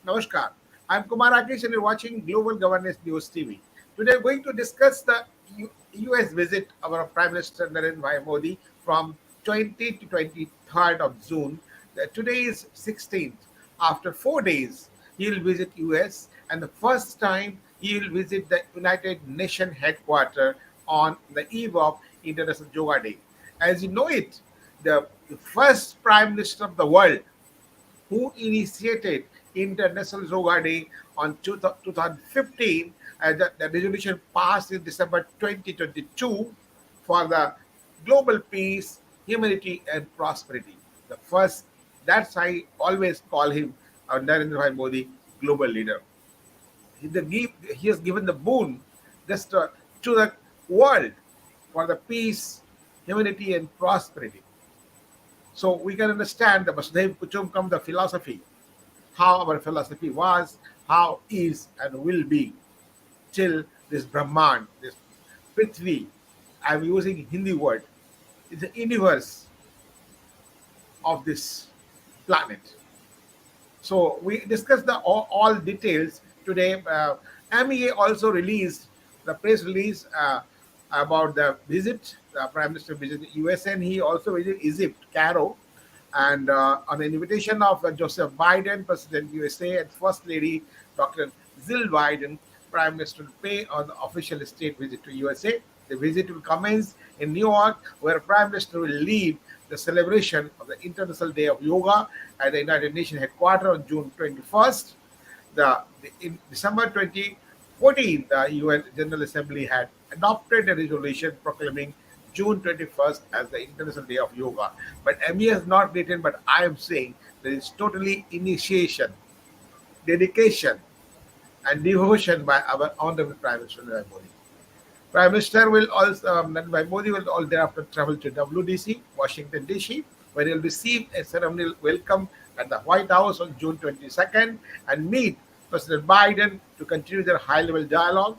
Namaskar. I'm Kumar Rakesh and you're watching Global Governance News TV. Today we're going to discuss the US visit of our Prime Minister Narendra Modi from 20 to 23rd of June. Today is 16th. After 4 days, he will visit US and the first time he will visit the United Nations headquarters on the eve of International Yoga Day. As you know it, the first Prime Minister of the world who initiated International Yoga Day on 2015. The resolution passed in December 2022 for the global peace, humanity, and prosperity. The first, that's I always call him Narendra Bhai Modi, global leader. He has given the boon just to the world for the peace, humanity, and prosperity. So we can understand the Vasudhaiv Kutumbakam, the philosophy, how our philosophy was, how is, and will be till this Brahman, this Prithvi. I'm using Hindi word. It's the universe of this planet. So we discussed all details today. MEA also released the press release about the visit, the Prime Minister visited US, and he also visited Egypt, Cairo, and on the invitation of Joseph Biden, President USA, and First Lady Dr. Jill Biden, Prime Minister will pay on the official state visit to USA. The visit will commence in New York, where Prime Minister will lead the celebration of the International Day of Yoga at the United Nations headquarters on June 21st. In December 2014, the UN General Assembly had adopted a resolution proclaiming June 21st as the International Day of Yoga. But ME has not written, but I am saying there is totally initiation, dedication, and devotion by our Honorable Prime Minister Narendra Modi. Prime Minister will also, Narendra Modi will all thereafter travel to WDC, Washington DC, where he will receive a ceremonial welcome at the White House on June 22nd and meet President Biden to continue their high-level dialogue.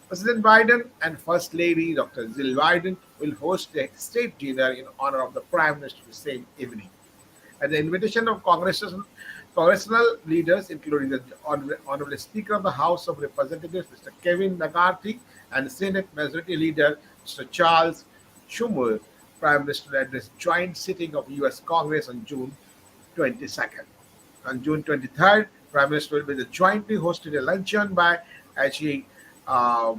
President Biden and First Lady Dr. Jill Biden will host a state dinner in honor of the Prime Minister the same evening. At the invitation of congressional leaders, including the Honorable Speaker of the House of Representatives, Mr. Kevin McCarthy, and Senate Majority Leader, Mr. Charles Schumer, Prime Minister will address joint sitting of U.S. Congress on June 22nd. On June 23rd, Prime Minister will be jointly hosted a luncheon by actually Her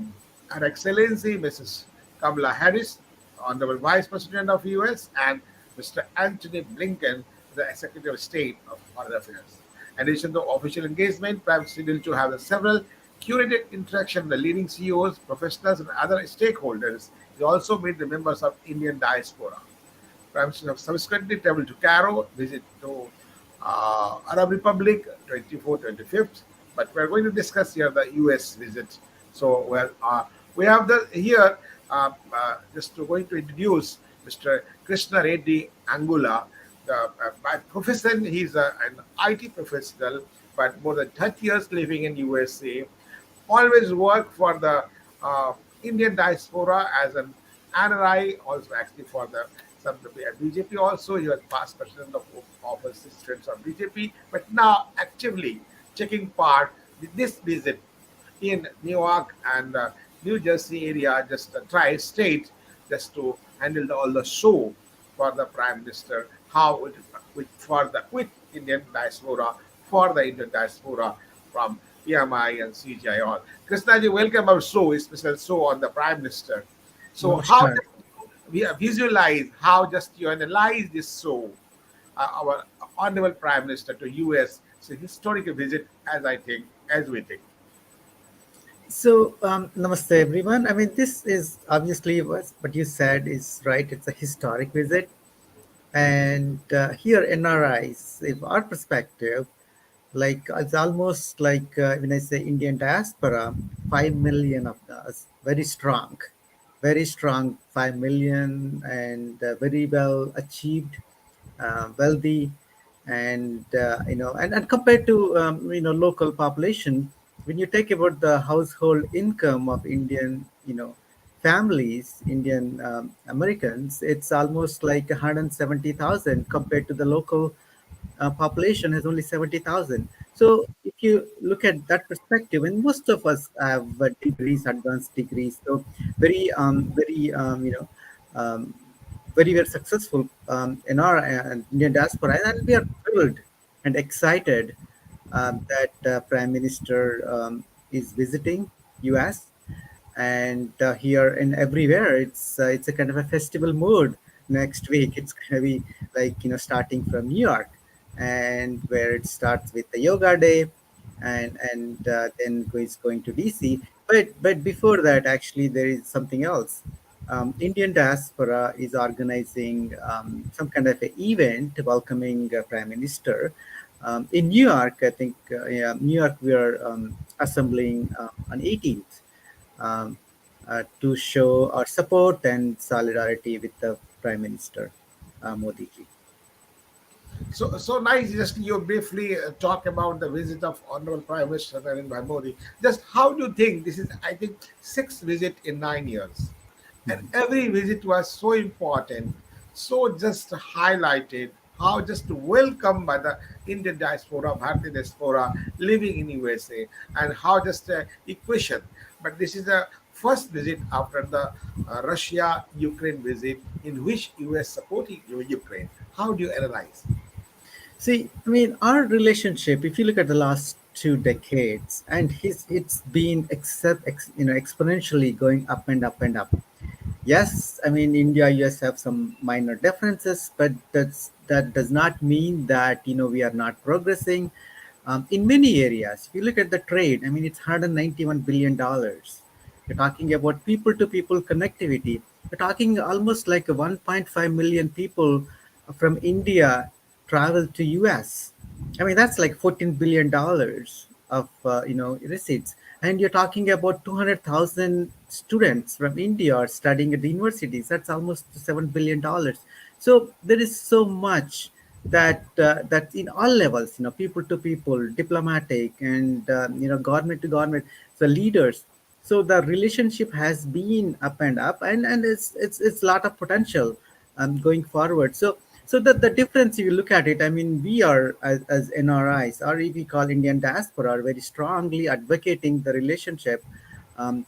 Excellency Mrs. Kamala Harris, Honorable Vice President of U.S., and Mr. Anthony Blinken, the Secretary of State of Foreign Affairs. In addition to official engagement, Prime Minister will to have several curated interactions with the leading CEOs, professionals, and other stakeholders. He also meet the members of Indian diaspora. Prime Minister have subsequently traveled to Cairo, visit to Arab Republic, 24th, 25th. But we're going to discuss here the U.S. visit. So we have the here just going to introduce Mr. Krishna Reddy Angula. By profession, he's an IT professional, but more than 30 years living in USA. Always worked for the Indian diaspora as an NRI, also actually for the some at BJP also. He was past president of assistants of BJP, but now actively taking part with this visit in New York and New Jersey area, just a tri-state, just to handle all the show for the Prime Minister, how it with Indian diaspora, for the Indian diaspora from PMI and CGI all. Krishnaji, welcome our show, special show on the Prime Minister. So how Namaskar. we visualize, how just you analyze this show, our Honorable Prime Minister to US, it's a historical visit as I think, as we think. Namaste everyone. I mean, this is obviously what you said is right. It's a historic visit. And here, NRIs, if our perspective, like it's almost like when I say Indian diaspora, 5 million of us, very strong 5 million, and very well achieved, wealthy, and and compared to local population, when you take about the household income of Indian families, Indian Americans, it's almost like 170,000 compared to the local population has only 70,000. So if if you look at that perspective, and most of us have degrees, advanced degrees, so very um, very successful in our Indian diaspora, and we are thrilled and excited that Prime Minister is visiting US, and here and everywhere it's a kind of a festival mood. Next week it's going to be like, starting from New York, and where it starts with the yoga day, and then is going to DC. But before that, actually, there is something else. Indian diaspora is organizing some kind of an event welcoming Prime Minister in New York. I think, yeah, New York, we are assembling on 18th, um, to show our support and solidarity with the Prime Minister, Modi ji. So nice. Just you briefly talk about the visit of Honorable Prime Minister Narendra Modi. Just how do you think this is? I think sixth visit in 9 years, and Mhm. every visit was so important, so just highlighted how just welcome by the Indian diaspora, Bharatiya diaspora living in USA, and how just equation. But this is the first visit after the Russia-Ukraine visit in which US supporting Ukraine. How do you analyze? See, I mean, our relationship, if you look at the last 2 decades, and it's been exponentially going up and up and up. Yes, I mean, India, US have some minor differences, but that does not mean that we are not progressing in many areas. If you look at the trade, I mean, it's $191 billion. You're talking about people-to-people connectivity. You're talking almost like a 1.5 million people from India travel to US. I mean, that's like $14 billion of receipts, and you're talking about 200,000 students from India are studying at the universities. That's almost $7 billion. So there is so much that in all levels, people to people, diplomatic, and government to government, the leaders. So the relationship has been up and up, and it's a lot of potential going forward. So the difference, if you look at it, I mean, we are as NRIs, or if we call Indian diaspora, are very strongly advocating the relationship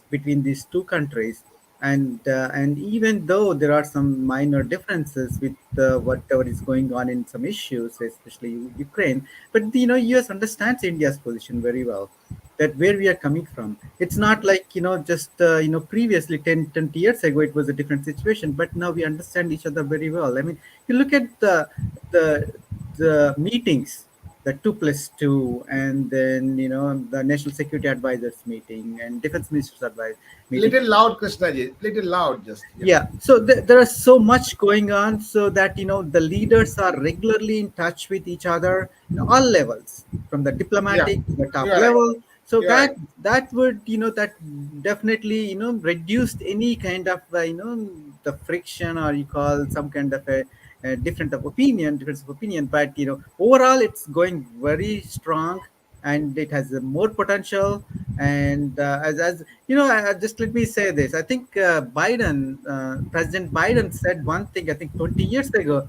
between these two countries. And even though there are some minor differences with whatever is going on in some issues, especially Ukraine, but US understands India's position very well, that where we are coming from. It's not like just previously 10 years ago it was a different situation, but now we understand each other very well. I mean, you look at the the meetings, the 2+2, and then the National Security Advisors meeting and Defense Ministers Advice meeting. Little loud, Krishna ji. Little loud, just yeah. Yeah, so there is so much going on, so that the leaders are regularly in touch with each other in all levels, from the Yeah, diplomatic to the you top are right. level. So You are right. that would that definitely reduced any kind of the friction, or you call some kind of a difference of opinion. But overall it's going very strong, and it has more potential. And as just let me say this. I think President Biden said one thing, I think 20 years ago,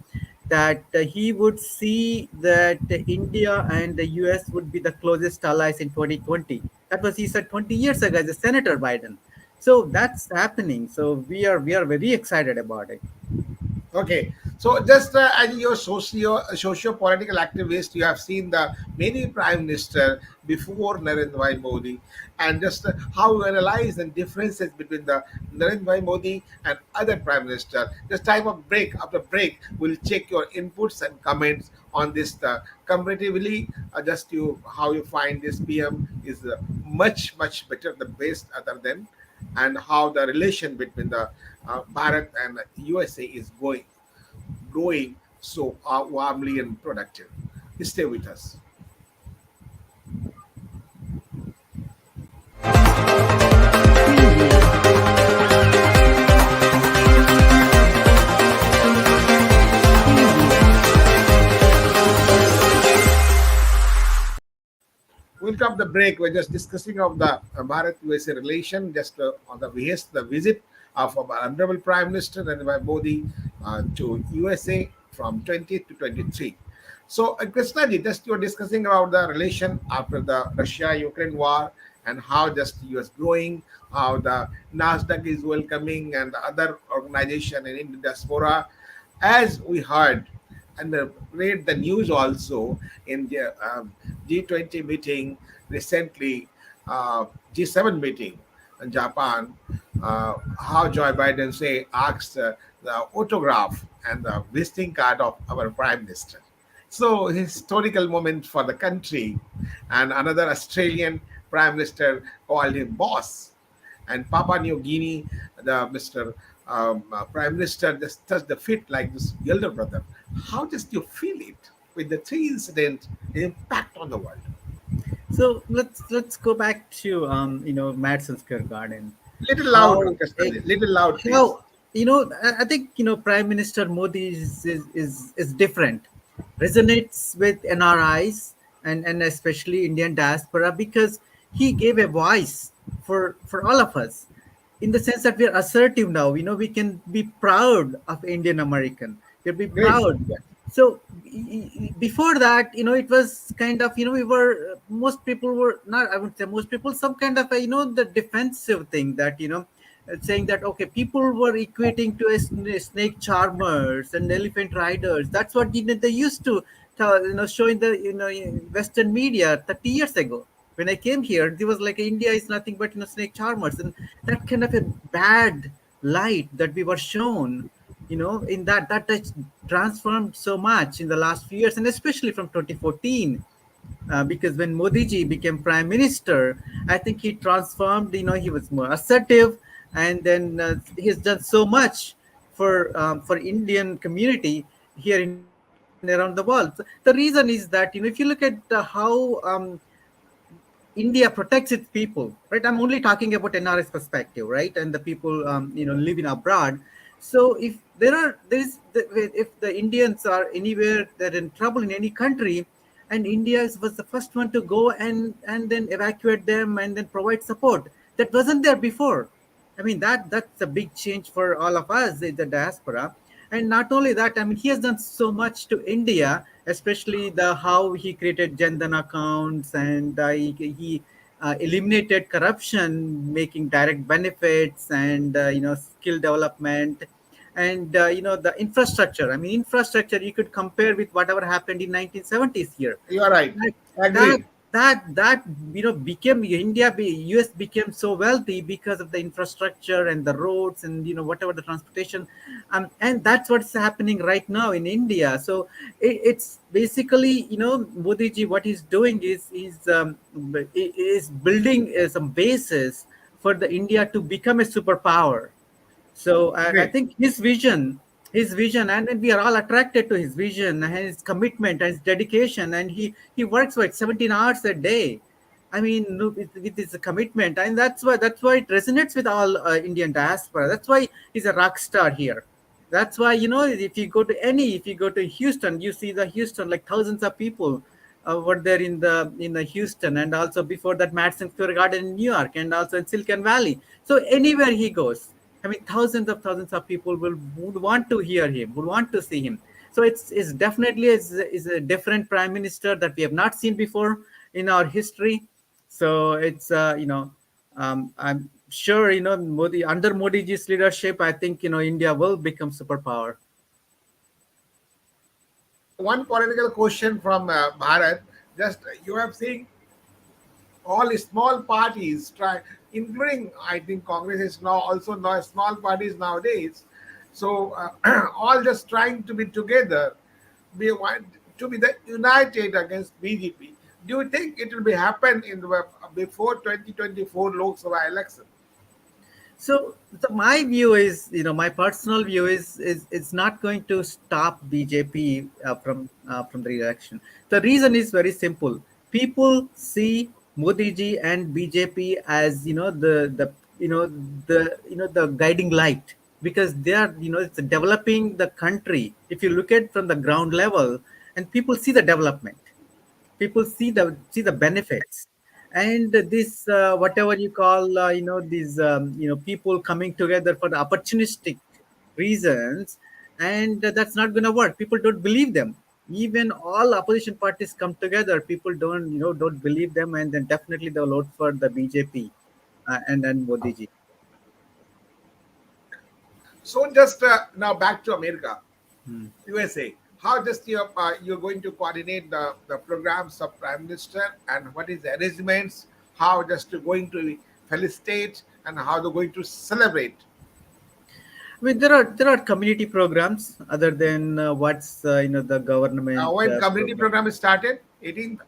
that he would see that India and the US would be the closest allies in 2020. That was, he said, 20 years ago as a Senator Biden. So that's happening. So we are very excited about it. Okay, so just as your socio-political activist, you have seen the many prime minister before Narendra Bhai Modi, and just how you analyze the differences between the Narendra Bhai Modi and other prime minister. Just time of break. After break, we'll check your inputs and comments on this. Comparatively, just you how you find this PM is much better, the best other than, and how the relation between the Bharat and USA is growing so warmly and productive. Stay with us. We'll come the break. We're just discussing of the Bharat USA relation, just on the visit of our Honorable Prime Minister Narendra Modi to USA from 20 to 23. So, Krishna ji, just you were discussing about the relation after the Russia-Ukraine war and how just US growing, how the Nasdaq is welcoming and the other organization in the diaspora. As we heard and read the news also in the G20 meeting recently, G7 meeting in Japan, how Joe Biden say asked the autograph and the visiting card of our prime minister. So historical moment for the country, and another Australian prime minister called him boss, and Papua New Guinea, the Mr. Prime Minister just touched the feet like this elder brother. How just you feel it with the three incident impact on the world? So let's go back to Madison Square Garden. Little loud, How Krishna, little loud, please. how I think Prime Minister Modi is different, resonates with NRIs and especially Indian diaspora because he gave a voice for all of us, in the sense that we are assertive now. We can be proud of Indian American. We'll be Great. proud. Yeah. So before that, it was kind of, we were, most people were not, I would say most people, some kind of a, the defensive thing that, saying that, okay, people were equating to a snake charmers and elephant riders. That's what they used to tell, show in the Western media 30 years ago. When I came here, there was like, India is nothing but snake charmers, and that kind of a bad light that we were shown, in that has transformed so much in the last few years, and especially from 2014, because when Modi ji became prime minister, I think he transformed. He was more assertive, and then he's done so much for Indian community here and around the world. So the reason is that, if you look at how India protects its people, right? I'm only talking about NRS perspective, right? And the people, living abroad. So if the Indians are anywhere, they're in trouble in any country, and India was the first one to go and then evacuate them and then provide support. That wasn't there before. I mean, that's a big change for all of us in the diaspora. And not only that, I mean, he has done so much to India, especially the how he created Jandan accounts, and he eliminated corruption, making direct benefits, and skill development, and the infrastructure. I mean, infrastructure you could compare with whatever happened in 1970s here. You are right. that that Agreed. that became US became so wealthy because of the infrastructure and the roads, and whatever the transportation, and that's what's happening right now in India. So it's basically, Modi ji, what he's doing is building some basis for the India to become a superpower. So I Great. think his vision, and we are all attracted to his vision and his commitment and his dedication. And he works like 17 hours a day. I mean, with his commitment, and that's why it resonates with all Indian diaspora. That's why he's a rock star here. That's why, if you go to Houston, you see the Houston, like thousands of people were there in the Houston, and also before that Madison Square Garden in New York, and also in Silicon Valley. So anywhere he goes, I mean, thousands of people would want to hear him, would want to see him. So it's definitely is a different prime minister that we have not seen before in our history. So it's I'm sure, Modi, under Modi ji's leadership, I think, India will become superpower. One political question from Bharat. Just you have seen all small parties try, including I think Congress is now also now small parties nowadays. So all just trying to be together, be one to be the united against BJP. Do you think it will be happen in the before 2024 Lok Sabha election? So my view is, my personal view is it's not going to stop BJP from the election. The reason is very simple. People see Modi ji and BJP as, the guiding light, because they are, it's developing the country. If you look at from the ground level, and people see the development, people see the benefits, and this, whatever you call, these, people coming together for the opportunistic reasons, and that's not going to work. People don't believe them. even all opposition parties come together, people don't believe them, and then definitely they'll vote for the BJP and then Modi ji. So just now back to America, Hmm. USA. How just you're going to coordinate the programs of Prime Minister, and what is the arrangements? How just going to felicitate, and how they're going to celebrate? I mean, there are community programs other than what's the government When community program. program is started, 18th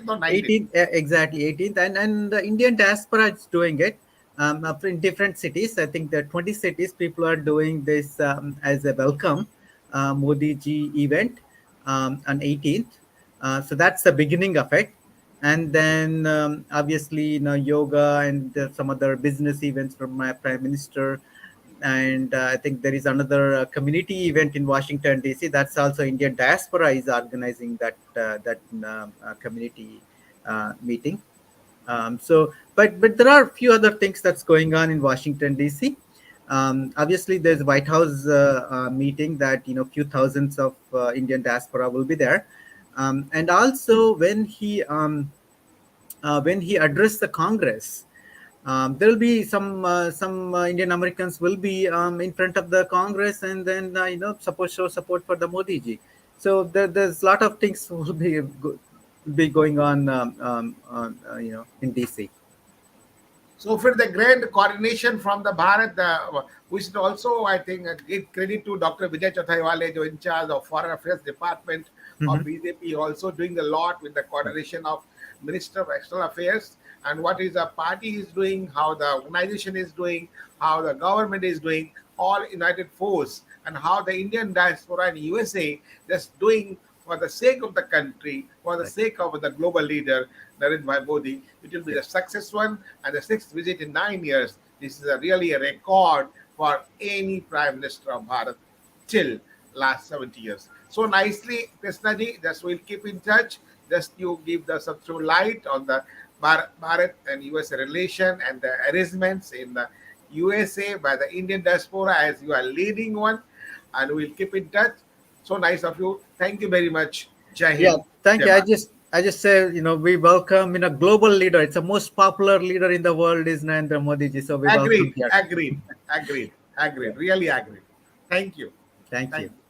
or 19th. 18th, exactly 18th, and the Indian diaspora is doing it in different cities. I think there are 20 cities. People are doing this as a welcome Modi ji event on 18th. So that's the beginning of it, and then obviously yoga and some other business events from my prime minister. And I think there is another community event in Washington D.C. That's also Indian diaspora is organizing that community meeting. But there are a few other things that's going on in Washington D.C. Obviously, there's White House meeting that few thousands of Indian diaspora will be there, and also when he addressed the Congress, there will be some Indian Americans will be in front of the Congress, and then show support for the Modi ji. So there's a lot of things will be going on in DC. So for the grand coordination from the Bharat, we should also, I think, give credit to Dr. Vijay Chathaiwale, who in charge of Foreign Affairs Department of Mhm. BJP, also doing a lot with the coordination of Minister of External Affairs, and what is the party is doing, how the organization is doing, how the government is doing, all united force, and how the Indian diaspora in USA just doing for the sake of the country, for the Right. sake of the global leader, Narendra Bhai Modi. It will be Yeah. the success one, and the sixth visit in 9 years. This is really a record for any Prime Minister of Bharat till last 70 years. So nicely, Krishnaji, just we'll keep in touch. Just you give the some through light on the Bharat and USA relation and the arrangements in the USA by the Indian diaspora as you are leading one, and we'll keep in touch. So nice of you. Thank you very much. Jai Yeah, Hind. thank Jai you. I Bharat. just I just say we welcome global leader. It's the most popular leader in the world is Narendra Modi ji. So we welcome Agreed. here. Agreed. Agreed. Yeah. Agreed. Really agreed. Thank you. Thank Thank you. you.